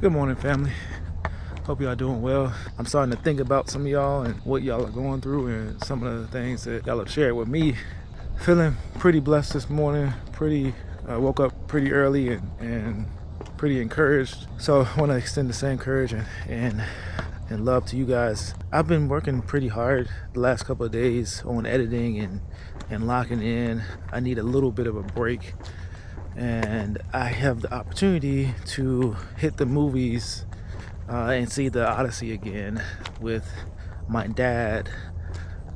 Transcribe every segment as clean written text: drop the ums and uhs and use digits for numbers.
Good morning, family. Hope y'all doing well. I'm starting to think about some of y'all and what y'all are going through and some of the things that y'all have shared with me. Feeling pretty blessed this morning. Woke up pretty early and pretty encouraged. So I want to extend the same courage and love to you guys. I've been working pretty hard the last couple of days on editing and locking in. I need a little bit of a break. And I have the opportunity to hit the movies and see the Odyssey again with my dad,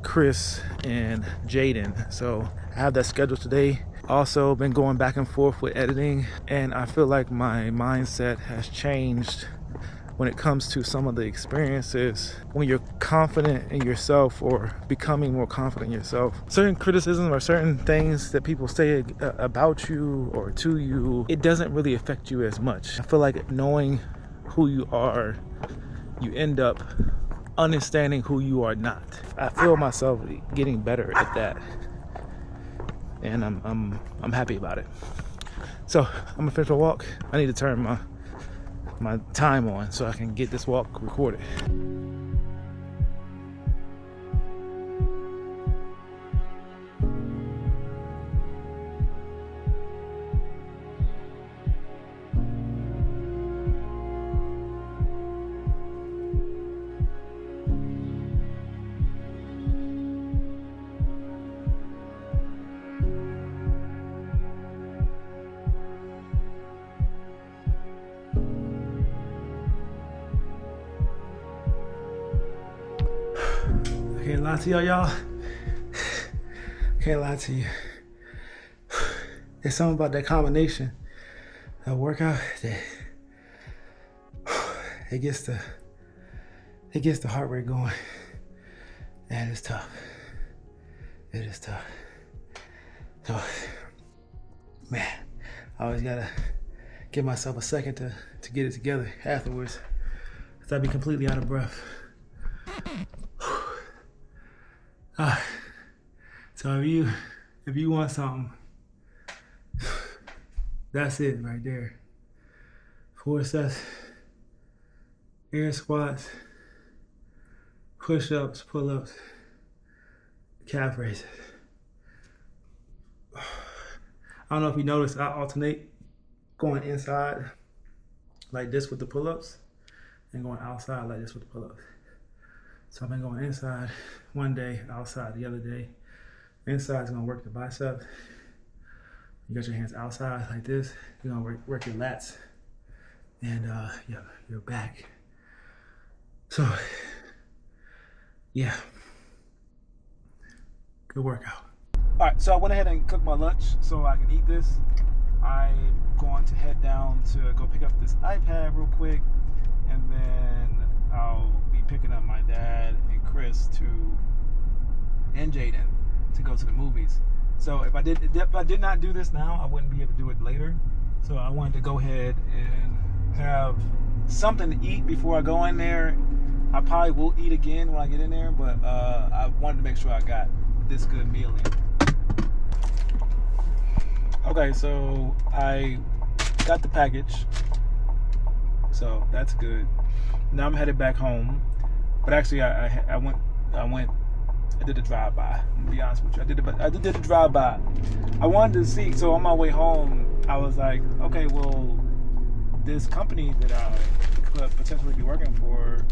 Chris, and Jaden. So I have that scheduled today. Also been going back and forth with editing, and I feel like my mindset has changed when it comes to some of the experiences. When you're confident in yourself or becoming more confident in yourself, certain criticism or certain things that people say about you or to you, it doesn't really affect you as much. I feel like knowing who you are, you end up understanding who you are not. I feel myself getting better at that, and I'm happy about it. So I'm gonna finish my walk. I need to turn my time on so I can get this walk recorded. Can't lie to y'all. Can't lie to you. There's something about that combination of workout that it gets the heart rate going. And it's tough. It is tough. So, man, I always gotta give myself a second to get it together afterwards, because I'd be completely out of breath. So if you want something, that's it right there. 4 sets, air squats, push-ups, pull-ups, calf raises. I don't know if you noticed, I alternate going inside like this with the pull-ups and going outside like this with the pull-ups. So I've been going inside one day, outside the other day. Inside is gonna work the biceps. You got your hands outside like this. You're gonna work your lats and your back. So yeah, good workout. All right, so I went ahead and cooked my lunch so I can eat this. I'm going to head down to go pick up this iPad real quick, and then I'll be picking up my dad and Chris and Jaden to go to the movies. So if I did not do this now, I wouldn't be able to do it later. So I wanted to go ahead and have something to eat before I go in there. I probably will eat again when I get in there, but I wanted to make sure I got this good meal in. Okay, so I got the package, so that's good. Now I'm headed back home, but actually I did a drive-by. I'm gonna be honest with you, I did a drive-by. I wanted to see, so on my way home, I was like, okay, well, this company that I could potentially be working for,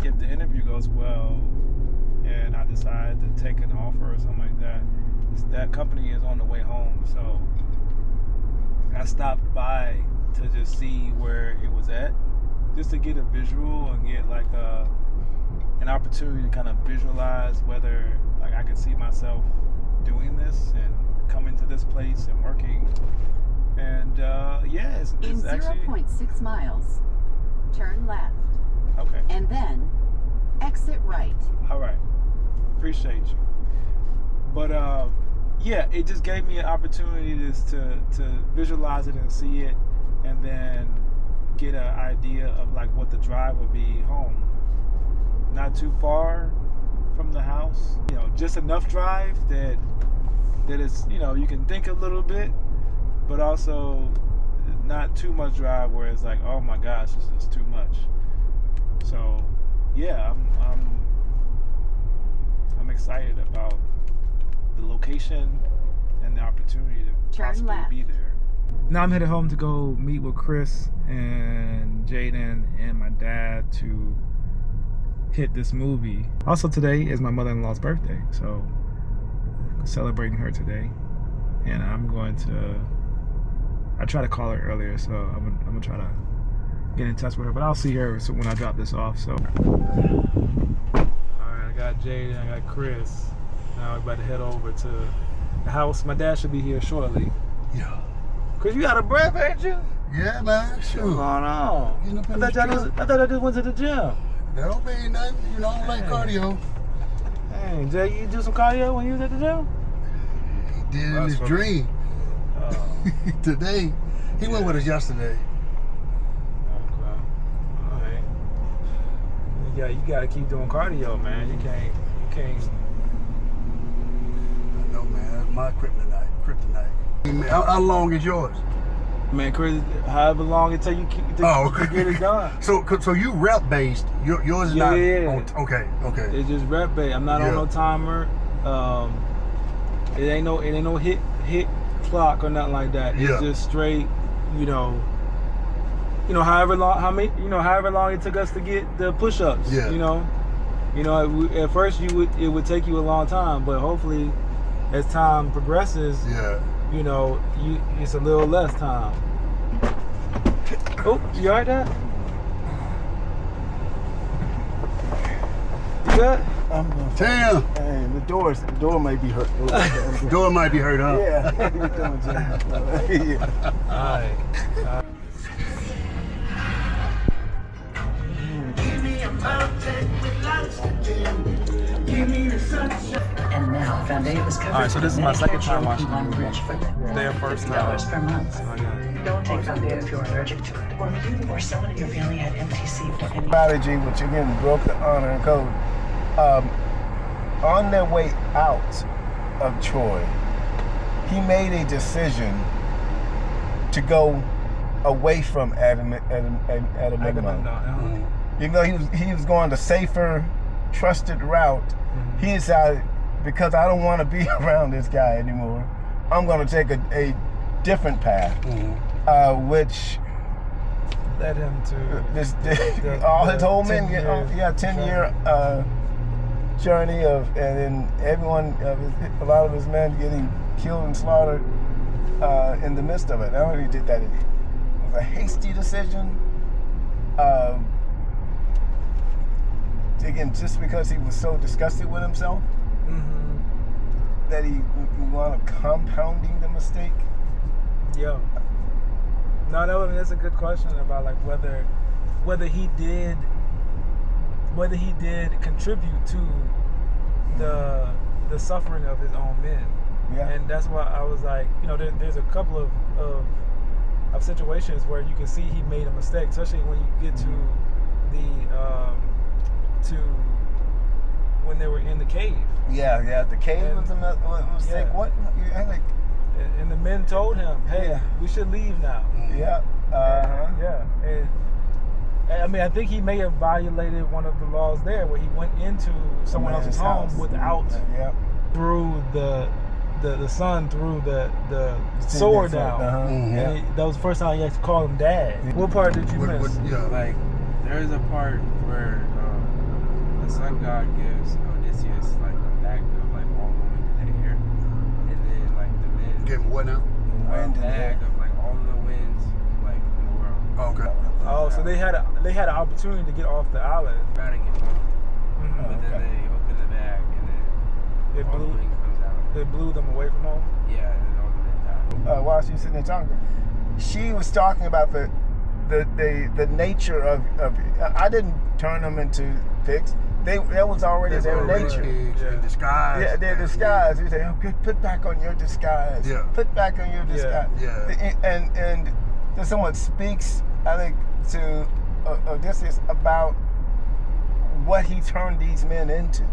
if the interview goes well, and I decide to take an offer or something like that, that company is on the way home, so I stopped by to just see where it was at, just to get a visual and get like an opportunity to kind of visualize whether like I could see myself doing this and coming to this place and working. And yeah, it's in actually 0.6 miles, turn left. Okay. And then exit right. All right. Appreciate you. But yeah, it just gave me an opportunity to visualize it and see it, and then get an idea of like what the drive would be home. Not too far from the house, just enough drive that is, you can think a little bit, but also not too much drive where it's like, oh my gosh, this is too much. So yeah, I'm excited about the location and the opportunity to Turn possibly left. be there. Now I'm headed home to go meet with Chris and Jaden and my dad to hit this movie. Also today is my mother-in-law's birthday, so celebrating her today. And I'm going to, I tried to call her earlier, so I'm gonna try to get in touch with her, but I'll see her when I drop this off. So alright, I got Jaden, I got Chris. Now we're about to head over to the house. My dad should be here shortly. Yeah. Chris, you out of breath, ain't you? Yeah, man. What's Sure. going on? Getting up I in thought I just went to the gym. That don't mean nothing. You know, I don't like cardio. Hey, Jay, you do some cardio when you was at the gym? He did in That's his what- dream. Today, he went with us yesterday. Okay. All right. You gotta keep doing cardio, man. You can't. I know, man. That's my kryptonite. Hey, man, how long is yours? Man, Chris, however long it take you to get it done. So you rep based. Yours is not. Yeah. Okay. It's just rep based. I'm not on no timer. It ain't no hit clock or nothing like that. It's just straight, however long it took us to get the push-ups. Yeah. At first it would take you a long time, but hopefully as time progresses, it's a little less time. Oh, you alright, Dad? You good? Damn. Hey, the door might be hurt. Door might be hurt, huh? Yeah. How you doing, Jay? Yeah. Alright. And now, Foundation was covered. All right, so this is my second time watching the movie. Rich for Their first time. $50 per month. So I got Don't take Foundation if you're allergic to it, or you or someone in your family had MTC or any. Strategy, which again broke the honor and code. On their way out of Troy, he made a decision to go away from Adamimon. Even though he was going the safer, trusted route, he decided, because I don't want to be around this guy anymore, I'm going to take a different path, which led him to all his whole 10-year 10-year journey of, and then a lot of his men getting killed and slaughtered in the midst of it. I don't know if he did that. It was a hasty decision. Again, just because he was so disgusted with himself that he wound up compounding the mistake. Yeah. No, that's a good question about like whether he did contribute to the suffering of his own men. Yeah. And that's why I was like, there's a couple of situations where you can see he made a mistake, especially when you get to when they were in the cave. Yeah. The cave was a mistake. What? And the men told him, "Hey, we should leave now." Yeah. Yeah. And I mean, I think he may have violated one of the laws there, where he went into someone else's home without threw the son threw the sword down. And that was the first time he actually called him dad. What part did you miss? Like, there's a part where the sun god gives Odysseus like a bag of like all the wind in the air, and then like the men Give him what now? a bag of like all the winds like in the world. Okay. Oh, so they had an opportunity to get off the island. Try to get home, but then they open the bag and then all the wind comes out. It blew them away from home. Yeah, and then all the men die. While she was sitting there talking, she was talking about the nature of I didn't turn them into pigs. That was already their nature. Pigs in disguise. Yeah, their disguise. He said, "Okay, put back on your disguise. Yeah. Put back on your disguise." Yeah. And then someone speaks, I think, to Odysseus about what he turned these men into.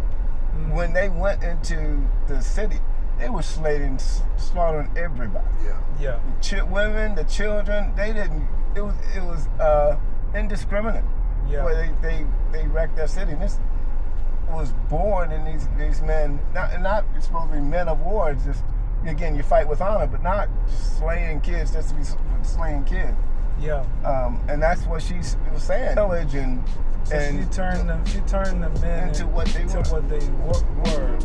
When they went into the city, they were slaughtering everybody. Yeah. Yeah. Women, the children, they didn't. It was indiscriminate. Yeah. The way they wrecked their city. And this was born in these men, not supposed to be men of war. It's just, again, you fight with honor, but not slaying kids just to be slaying kids. Yeah. And that's what she was saying. Village and she turned the men into what they were.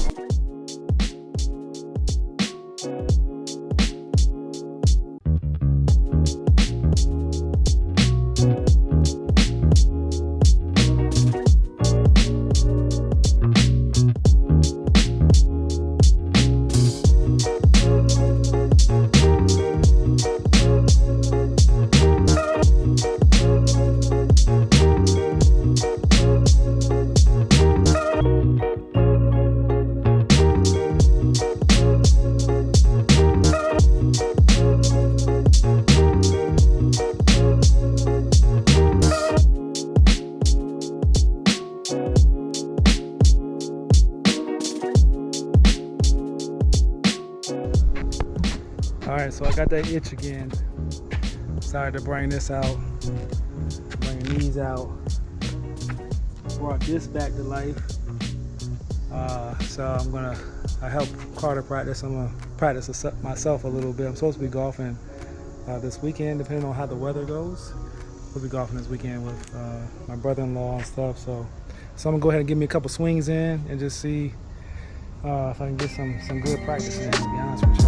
All right, so I got that itch again. Decided to bring this out, bring these out. Brought this back to life. So I help Carter practice. I'm gonna practice myself a little bit. I'm supposed to be golfing this weekend, depending on how the weather goes. We'll be golfing this weekend with my brother-in-law and stuff. So I'm gonna go ahead and give me a couple swings in and just see if I can get some good practice in, to be honest with you.